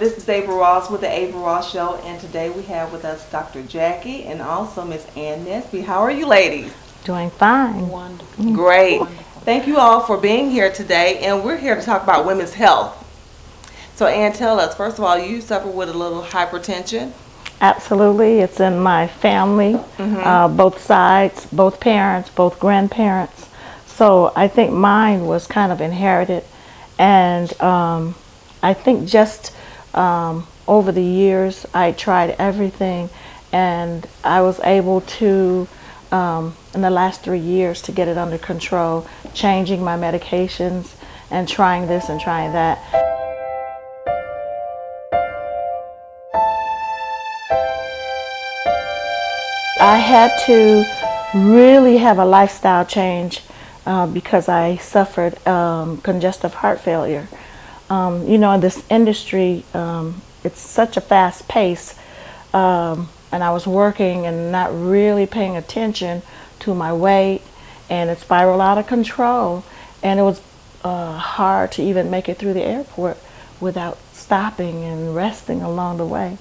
This is Ava Ross with the Ava Ross Show, and today we have with us Dr. Jackie and also Miss Ann Nesby. How are you ladies? Doing fine. Wonderful. Great. Wonderful. Thank you all for being here today, and we're here to talk about women's health. So Ann, tell us, first of all, you suffer with a little hypertension? Absolutely. It's in my family, both sides, both parents, both grandparents. So I think mine was kind of inherited, and I think just over the years I tried everything, and I was able to in the last 3 years to get it under control, changing my medications and trying this and trying that. I had to really have a lifestyle change because I suffered congestive heart failure. You know, in this industry, it's such a fast pace, and I was working and not really paying attention to my weight, and it spiraled out of control, and it was hard to even make it through the airport without stopping and resting along the way.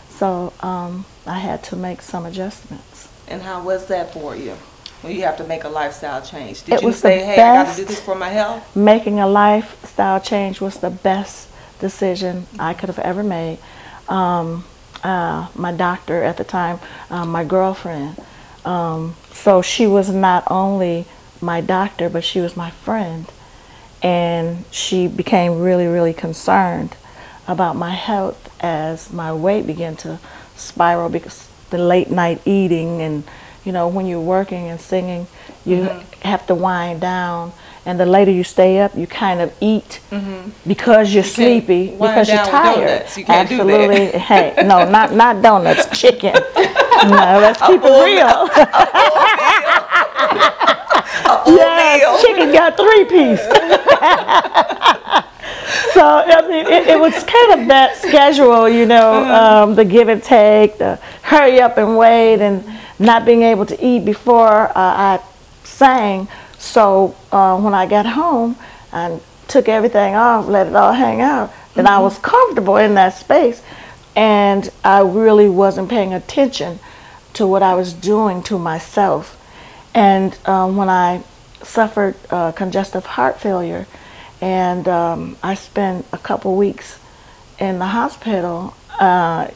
So I had to make some adjustments. And how was that for you when you have to make a lifestyle change? Did you say, hey, I got to do this for my health? Making a lifestyle change was the best decision I could have ever made. My doctor at the time, my girlfriend, so she was not only my doctor, but she was my friend. And she became really, really concerned about my health as my weight began to spiral because the late night eating, and you know, when you're working and singing, you have to wind down, and the later you stay up, you kind of eat because you're sleepy, because you're tired. You can't Absolutely. Do that. Hey, no, not donuts, chicken. No, let's keep it real. Yes, chicken got 3-piece. So I mean, it was kind of that schedule, you know, the give and take, the hurry up and wait, and not being able to eat before I sang. So when I got home and took everything off, let it all hang out, then I was comfortable in that space, and I really wasn't paying attention to what I was doing to myself. And when I suffered congestive heart failure, and I spent a couple weeks in the hospital,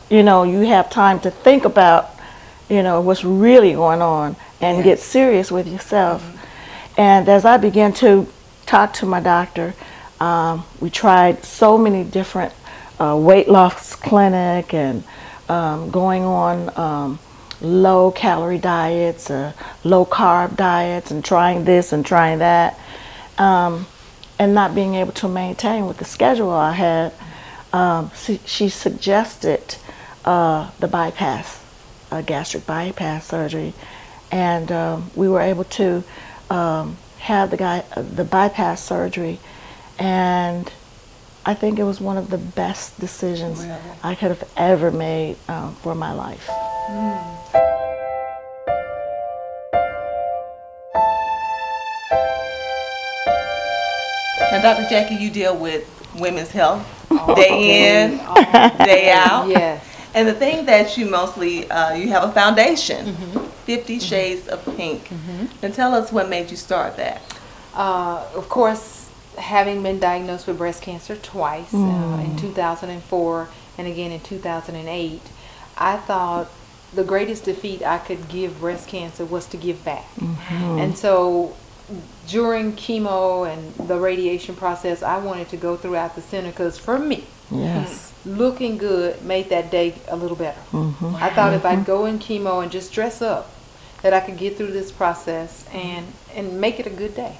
you know, you have time to think about, you know, what's really going on and get serious with yourself. And as I began to talk to my doctor, we tried so many different weight loss clinic and going on low calorie diets, low carb diets, and trying this and trying that. And not being able to maintain with the schedule I had, she suggested the bypass, gastric bypass surgery, and we were able to have the bypass surgery, and I think it was one of the best decisions I could have ever made for my life. Now, Dr. Jackie, you deal with women's health day in, day out. Yes. And the thing that you mostly, you have a foundation, 50 Shades of Pink. And tell us what made you start that. Of course, having been diagnosed with breast cancer twice, in 2004 and again in 2008, I thought the greatest defeat I could give breast cancer was to give back. And so during chemo and the radiation process, I wanted to go throughout the center because for me, looking good made that day a little better. I thought if I'd go in chemo and just dress up that I could get through this process and make it a good day.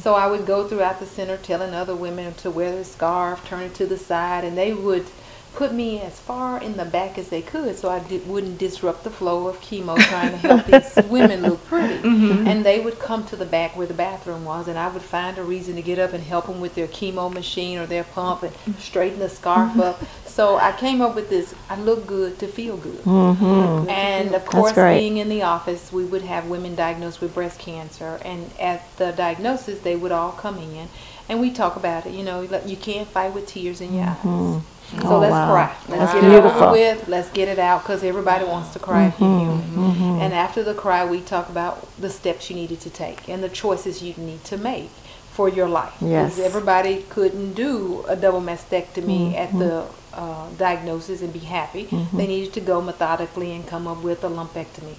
So I would go throughout the center telling other women to wear their scarf, turn it to the side, and they would put me as far in the back as they could so I wouldn't disrupt the flow of chemo trying to help these women look pretty. And they would come to the back where the bathroom was, and I would find a reason to get up and help them with their chemo machine or their pump and straighten the scarf up. So I came up with this, I look good to feel good. And of course, being in the office, we would have women diagnosed with breast cancer, and at the diagnosis, they would all come in and we talk about it. You know, you can't fight with tears in your eyes. So let's cry. Let's get it over with. Let's get it out, because everybody wants to cry if you're human. And after the cry, we talk about the steps you needed to take and the choices you need to make for your life. Because everybody couldn't do a double mastectomy at the diagnosis and be happy. They needed to go methodically and come up with a lumpectomy.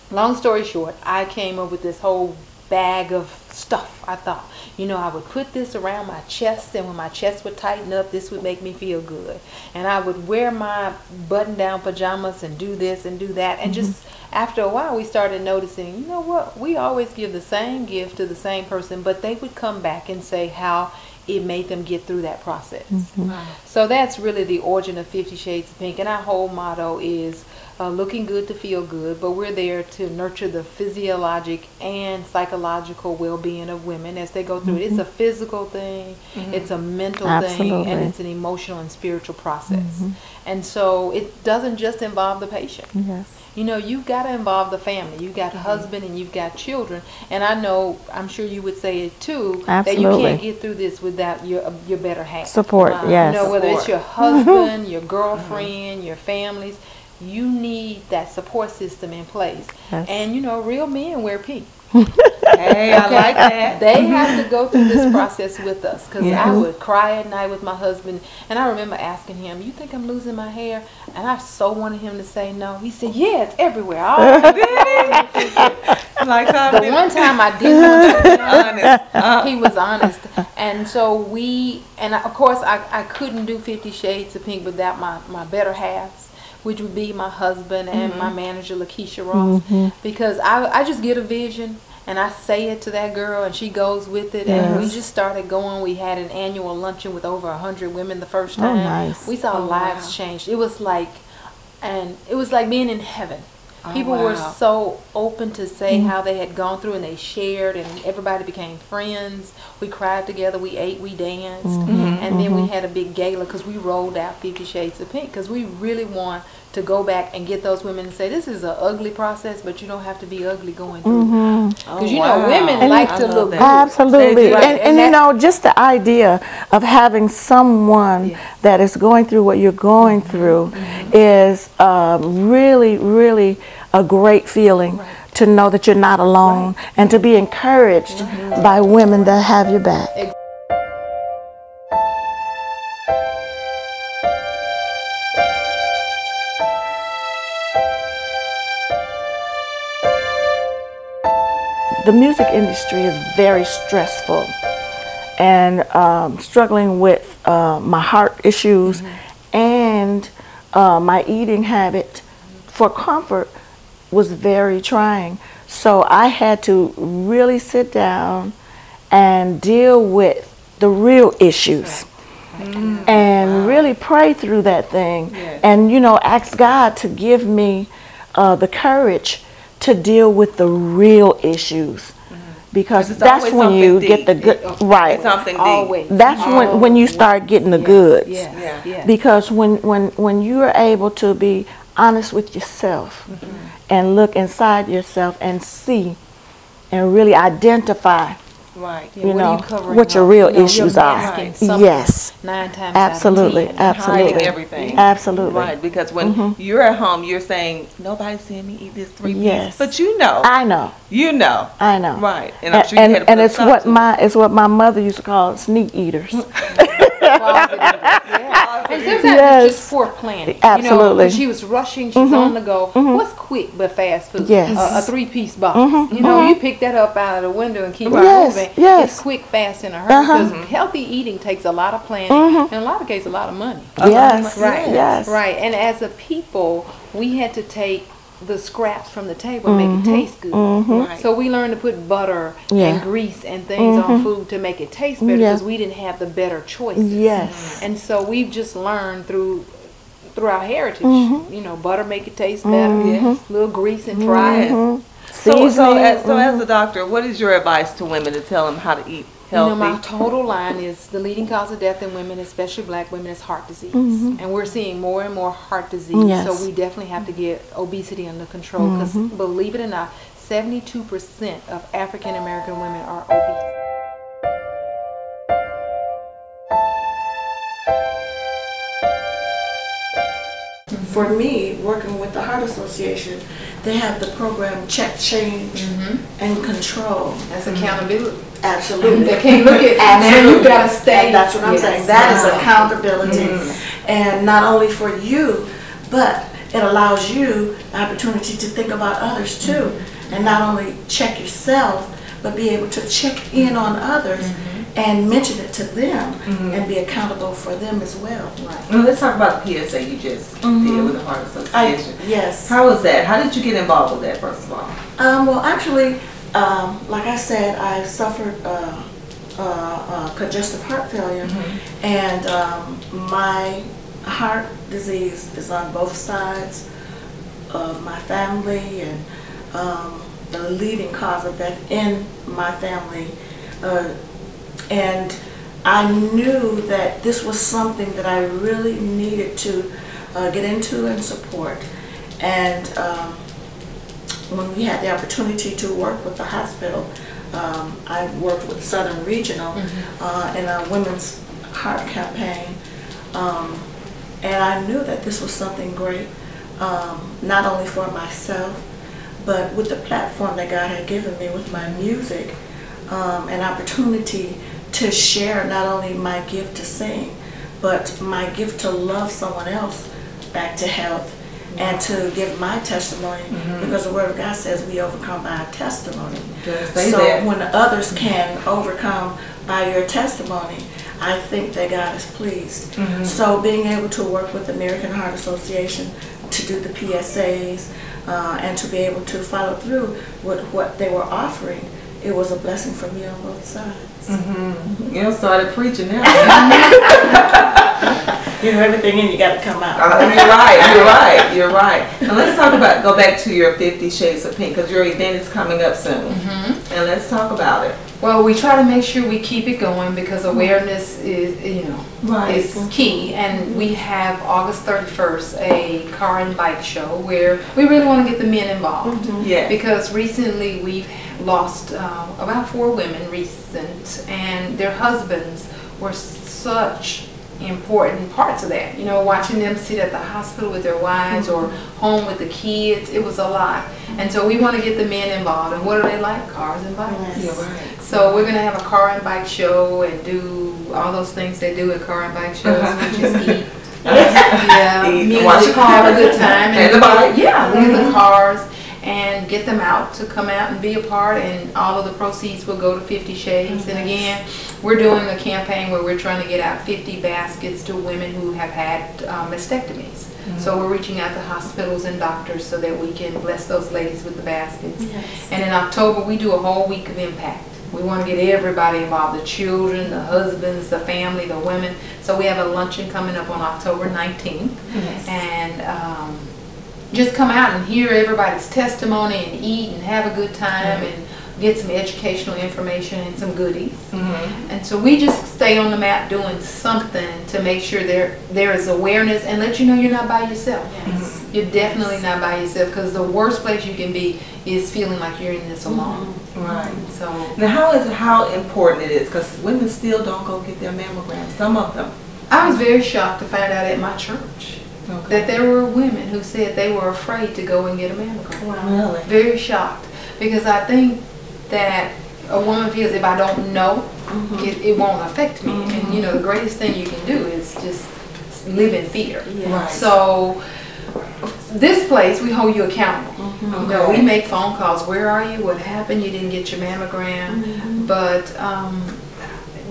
Long story short, I came up with this whole bag of stuff. I thought, you know, I would put this around my chest, and when my chest would tighten up, this would make me feel good. And I would wear my button-down pajamas and do this and do that. And just after a while, we started noticing, you know what, we always give the same gift to the same person, but they would come back and say how it made them get through that process. So that's really the origin of 50 Shades of Pink. And our whole motto is looking good to feel good, but we're there to nurture the physiologic and psychological well-being of women as they go through it. It's a physical thing, it's a mental thing, and it's an emotional and spiritual process. And so it doesn't just involve the patient. You know, you've got to involve the family. You've got a husband and you've got children. And I know, I'm sure you would say it too, that you can't get through this without your better half. Support, yes. You know, whether it's your husband, your girlfriend, your families, you need that support system in place. And you know, real men wear pink. Hey, I like that. They have to go through this process with us, because I would cry at night with my husband, and I remember asking him, "You think I'm losing my hair?" And I so wanted him to say no. He said, "Yeah, it's everywhere." Like the one time I didn't want to be honest, he was honest. And so of course I couldn't do 50 Shades of Pink without my better halves, which would be my husband and my manager, Lakeisha Ross, because I just get a vision and I say it to that girl and she goes with it. And we just started going. We had an annual luncheon with over 100 women the first time. We saw lives change. It was like being in heaven. People were so open to say how they had gone through, and they shared, and everybody became friends. We cried together, we ate, we danced, and then we had a big gala because we rolled out 50 Shades of Pink, because we really want to go back and get those women and say, this is an ugly process, but you don't have to be ugly going through it. Because you know, women like to look good. Absolutely. And you know, just the idea of having someone that is going through what you're going through is really, really a great feeling to know that you're not alone and to be encouraged by women that have your back. The music industry is very stressful, and struggling with my heart issues and my eating habit for comfort was very trying. So I had to really sit down and deal with the real issues and really pray through that thing, and you know, ask God to give me the courage to deal with the real issues, because that's when you get the good, something deep. That's when you start getting the goods. Because when you are able to be honest with yourself and look inside yourself and see and really identify you know, what your real issues are. Yes. 9 times absolutely. out of 10. Absolutely. Everything. Absolutely. Right, because when you're at home, you're saying, nobody's seeing me eat this 3-piece. But you know. I know. You know. I know. Right. And I'm sure you had to and it's what my mother used to call sneak eaters. And sometimes it's just poor planning. Absolutely. You know, she was rushing, she's on the go. What's quick but fast food? A 3-piece box. You know, you pick that up out of the window and keep it moving. It's quick, fast, in a hurry. Because healthy eating takes a lot of planning, and in a lot of cases, a lot of money. Right. And as a people, we had to take the scraps from the table and make it taste good. Right. So we learned to put butter Yeah. and grease and things on food to make it taste better Yeah. because we didn't have the better choices. Yes. And so we've just learned through our heritage. You know, butter make it taste better. A little grease and fry it. So Seasoning. as a doctor, what is your advice to women to tell them how to eat healthy? You know, my total line is the leading cause of death in women, especially black women, is heart disease. And we're seeing more and more heart disease. Yes. So we definitely have to get obesity under control because believe it or not, 72% of African American women are obese. For me, working with the Heart Association, they have the program Check, Change, and Control. That's accountability. Absolutely. They can't look at now you've got to stay. And that's what I'm saying. That is accountability. And not only for you, but it allows you the opportunity to think about others too. And not only check yourself, but be able to check in on others and mention it to them and be accountable for them as well. Right. Well, let's talk about the PSA you just did with the Heart Association. Yes. How was that? How did you get involved with that, first of all? Well, actually, like I said, I suffered congestive heart failure, and my heart disease is on both sides of my family, and the leading cause of death in my family. And I knew that this was something that I really needed to get into and support. And when we had the opportunity to work with the hospital, I worked with Southern Regional in a women's heart campaign. And I knew that this was something great, not only for myself, but with the platform that God had given me with my music, an opportunity to share not only my gift to sing, but my gift to love someone else back to health, and to give my testimony, because the Word of God says we overcome by our testimony. So when others can overcome by your testimony, I think that God is pleased. So being able to work with the American Heart Association to do the PSAs and to be able to follow through with what they were offering, it was a blessing for me on both sides. You done started preaching now. You know, everything in you got to come out. You're right. And let's go back to your 50 Shades of Pink, because your event is coming up soon. And let's talk about it. Well, we try to make sure we keep it going because awareness is, is key. And we have August 31st a car and bike show where we really want to get the men involved. Because recently we've lost about 4 women recent, and their husbands were such important parts of that. You know, watching them sit at the hospital with their wives or home with the kids, it was a lot. And so we want to get the men involved. And what do they like? Cars and bikes. So we're going to have a car and bike show and do all those things they do at car and bike shows, which is eat. Music, have a good time. And the bike. Leave the cars and get them out to come out and be a part, and all of the proceeds will go to 50 Shades. And again, we're doing a campaign where we're trying to get out 50 baskets to women who have had mastectomies. So we're reaching out to hospitals and doctors so that we can bless those ladies with the baskets. And in October, we do a whole week of impact. We want to get everybody involved, the children, the husbands, the family, the women. So we have a luncheon coming up on October 19th. And just come out and hear everybody's testimony and eat and have a good time and get some educational information and some goodies. And so we just stay on the map doing something to make sure there is awareness and let you know you're not by yourself. You're definitely not by yourself, because the worst place you can be is feeling like you're in this alone. So now, how important it is, because women still don't go get their mammograms, some of them. I was very shocked to find out at my church that there were women who said they were afraid to go and get a mammogram. Really? Very shocked, because I think that a woman feels if I don't know, it won't affect me. And you know, the greatest thing you can do is just live in fear. So this place, we hold you accountable. You know, we make phone calls. Where are you? What happened? You didn't get your mammogram. But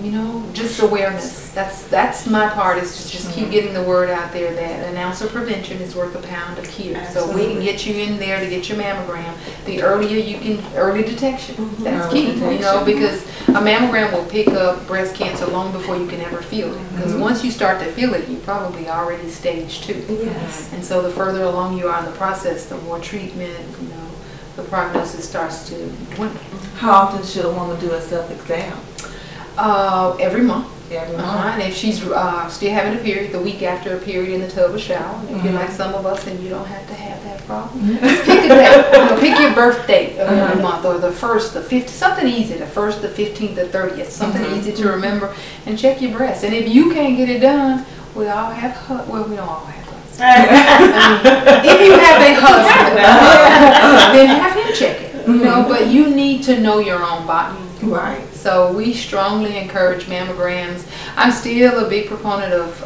you know, just awareness. That's my part, is to just keep getting the word out there that an ounce of prevention is worth a pound of cure. So we can get you in there to get your mammogram. The earlier you can, early detection, that's key, you know, because a mammogram will pick up breast cancer long before you can ever feel it. Because once you start to feel it, you probably already stage 2. Yes. And so the further along you are in the process, the more treatment, you know, the prognosis starts to dwindle. How often should a woman do a self-exam? Every month. Every month. And if she's still having a period, the week after a period in the tub or shower. And if you're like some of us, then you don't have to have that problem. Just pick a date. You know, pick your birth date of every month, or the 1st, the 15th, something easy, the 1st, the 15th, the 30th, something easy to remember, and check your breasts. And if you can't get it done, we all have, well, we don't all have husbands. If you have a husband, then have him check it. You know, but you need to know your own body. Right. So we strongly encourage mammograms. I'm still a big proponent of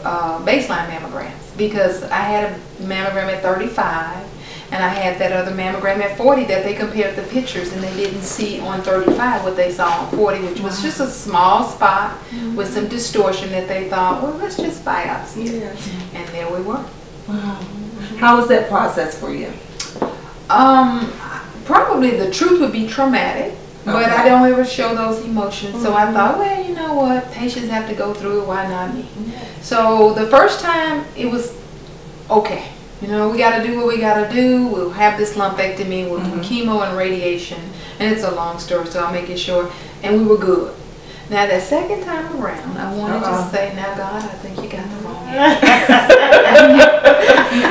baseline mammograms, because I had a mammogram at 35 and I had that other mammogram at 40 that they compared the pictures, and they didn't see on 35 what they saw on 40, which was just a small spot with some distortion that they thought, well, let's just biopsy it. Yes. And there we were. Wow. How was that process for you? Probably the truth would be traumatic. But I don't ever show those emotions. So I thought, well, you know what? Patients have to go through it. Why not me? So the first time, it was okay. You know, we got to do what we got to do. We'll have this lumpectomy. We'll do chemo and radiation. And it's a long story, so I'll make it short. And we were good. Now, the second time around, I wanted to say, now, God, I think you got the wrong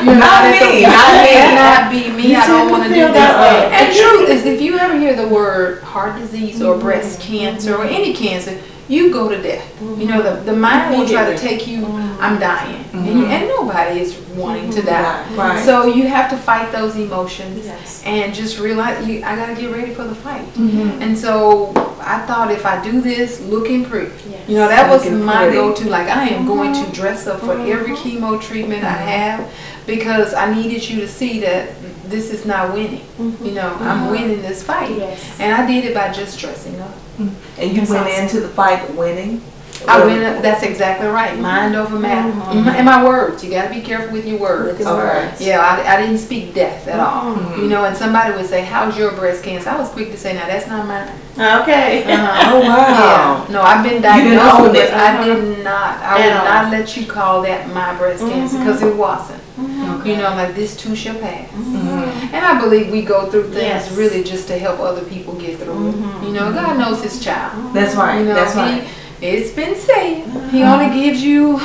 You're not me. Not be me. I don't want to do that. And the truth is, if you ever hear the word heart disease or breast cancer or any cancer, you go to death. You know, the mind will try to take you, I'm dying. And nobody is wanting to die. Right. So you have to fight those emotions and just realize, I got to get ready for the fight. And so I thought, if I do this, looking pretty. You know, that was my go-to. Like, I am going to dress up for every chemo treatment I have, because I needed you to see that this is not winning. You know, I'm winning this fight. And I did it by just dressing up. And you went into the fight winning? I went. That's exactly right. Mind over matter. And my words. You got to be careful with your words. Yeah, I didn't speak death at all. You know, and somebody would say, "How's your breast cancer?" I was quick to say, "Now that's not mine." Okay. Oh wow. Yeah. No, I've been diagnosed with it. I did not. I would not let you call that my breast cancer, because it wasn't. You know, like, this too shall pass. And I believe we go through things really just to help other people get through it. You know, God knows His child. That's right. You know, that's right. It's been said, He only gives you,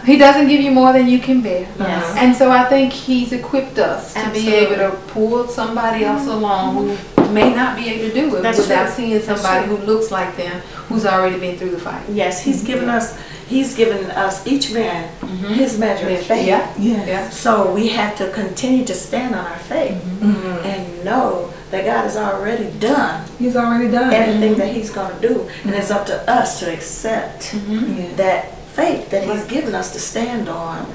He doesn't give you more than you can bear. And so I think He's equipped us to be able to pull somebody else along who may not be able to do it without seeing somebody who looks like them, who's already been through the fight. Yes, He's given us each man his measure of faith. So we have to continue to stand on our faith and know that God has already done. He's already done everything that He's going to do, and it's up to us to accept that faith that He's given us to stand on.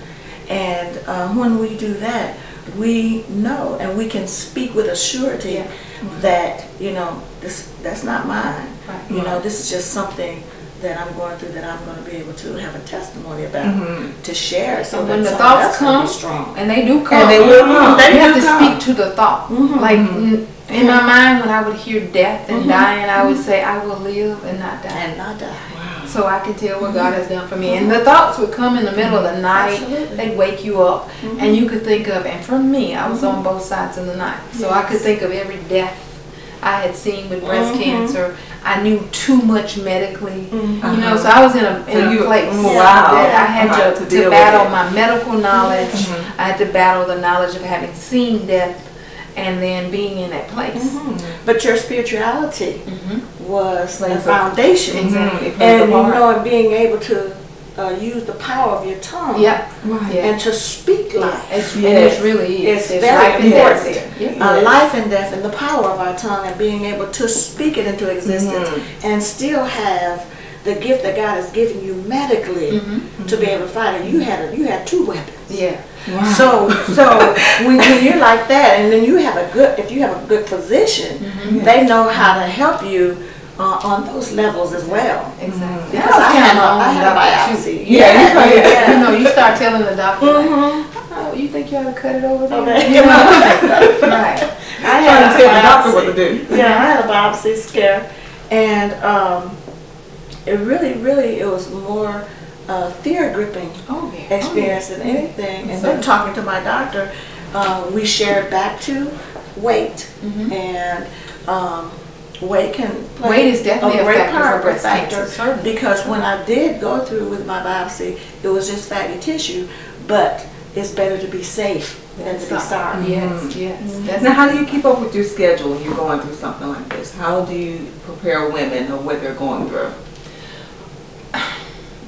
And when we do that, we know and we can speak with a surety that, you know, that's not mine. You know, this is just something that I'm going through, that I'm going to be able to have a testimony about, to share. So when the thoughts come, and they do come, and they will come, you have to speak to the thought. Like, in my mind, when I would hear death and dying, I would say, I will live and not die. And not die. So I can tell what God has done for me. And the thoughts would come in the middle of the night. They'd wake you up. And you could think of, and for me, I was on both sides of the night. So I could think of every death I had seen with breast cancer. I knew too much medically. You know, so I was in a place that I had to battle my medical knowledge. I had to battle the knowledge of having seen death, and then being in that place. But your spirituality was the foundation. Exactly. And, you know, and being able to use the power of your tongue and to speak life. It really is. It's very important. Life and death, and the power of our tongue, and being able to speak it into existence and still have the gift that God has given you medically to be able to fight it. You had two weapons. Wow. So when you're like that, and then if you have a good physician, they know how to help you on those levels as well. Exactly. Because I had a biopsy. You know, you start telling the doctor, oh, you think you ought to cut it over there? Okay. You know? Right. I had Trying to tell the doctor what to do. Yeah, I had a biopsy scare, and it really, it was more fear gripping experience than anything. And then talking to my doctor, we shared back to weight, and weight can play Weight is definitely a great factor part, for breast cancer, certainly. because when I did go through with my biopsy, it was just fatty tissue, but it's better to be safe than to be sorry. Yes, yes. Now, how do you keep up with your schedule when you're going through something like this? How do you prepare women on what they're going through?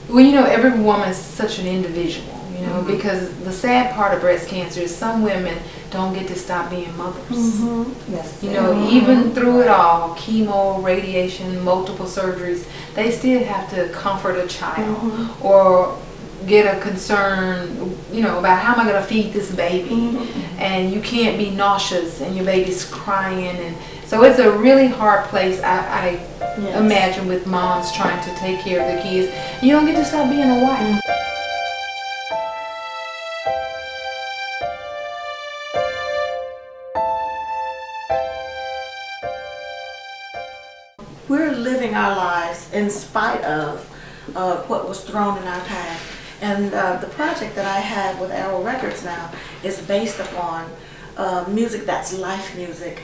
Well, you know, every woman is such an individual, you know, because the sad part of breast cancer is some women don't get to stop being mothers. Yes. You know, even through it all, chemo, radiation, multiple surgeries, they still have to comfort a child or get a concern, you know, about how am I going to feed this baby? And you can't be nauseous and your baby's crying. And so it's a really hard place, I imagine, with moms trying to take care of the kids. You don't get to stop being a wife. We're living our lives in spite of what was thrown in our path. And the project that I have with Arrow Records now is based upon music that's life music,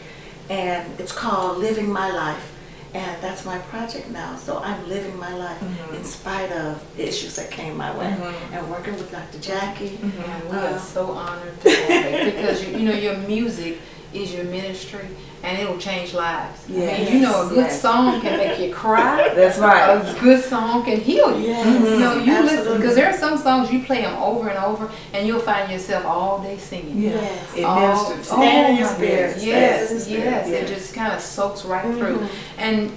and it's called Living My Life. And that's my project now. So I'm living my life in spite of the issues that came my way. And working with Dr. Jackie. And we are so honored to have it because you know your music is your ministry and it'll change lives. Yes. I mean, you know, a good song can make you cry. That's right. A good song can heal you. Yes. You know, you listen, Absolutely. because there are some songs you play them over and over and you'll find yourself all day singing. Yes. It ministers. Stand in your spirit. Yes, Stand in your spirit. yes, it just kind of soaks right through. And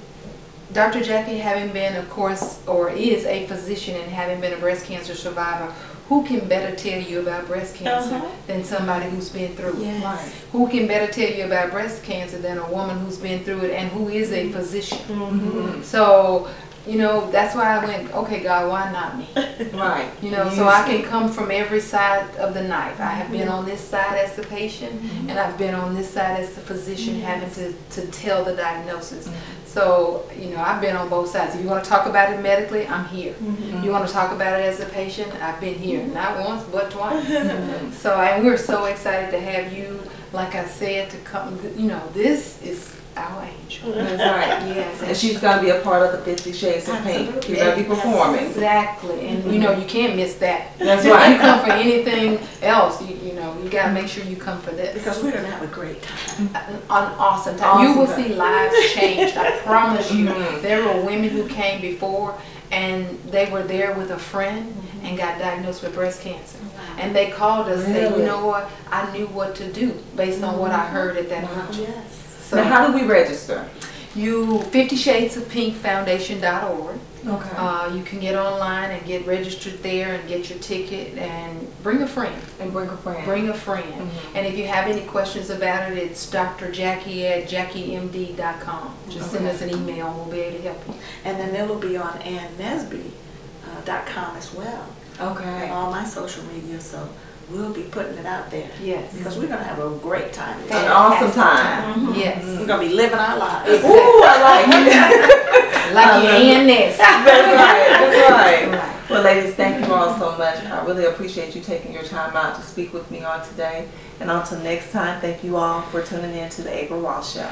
Dr. Jackie, having been, of course, or is a physician and having been a breast cancer survivor, who can better tell you about breast cancer than somebody who's been through it? Yes. Right. Who can better tell you about breast cancer than a woman who's been through it and who is a physician? So, you know, that's why I went, okay, God, why not me? Right. You know, so I can come from every side of the knife. I have been on this side as the patient, and I've been on this side as the physician having to tell the diagnosis. So, you know, I've been on both sides. If you want to talk about it medically, I'm here. You want to talk about it as a patient, I've been here. Not once, but twice. So, and we're so excited to have you, like I said, to come. You know, this is our angel. That's right. Yes. And she's going to be a part of the 50 Shades of Pink. Absolutely. You're going to be performing. Exactly, and you know you can't miss that. That's If right. you come for anything else, you know you got to make sure you come for this. Because we're going to have a great time. An awesome time. You will Awesome see lives changed. I promise you. There were women who came before, and they were there with a friend and got diagnosed with breast cancer. And they called us and said, you know what? I knew what to do based on what I heard at that luncheon. Yes. So Now, how do we register? you 50shadesofpinkfoundation.org. Okay. You can get online and get registered there and get your ticket and bring a friend. And bring a friend. Bring a friend. And if you have any questions about it, it's Dr. Jackie at JackieMD.com. Just send us an email and we'll be able to help you. And then they will be on Nesby.com as well. Okay. On all my social media, so we'll be putting it out there. Yes. Because we're going to have a great time. An awesome time. Yes. We're going to be living our lives. Ooh, I like it. Like your and this. That's right. That's right. Well, ladies, thank you all so much. I really appreciate you taking your time out to speak with me on today. And until next time, thank you all for tuning in to the April Ross Show.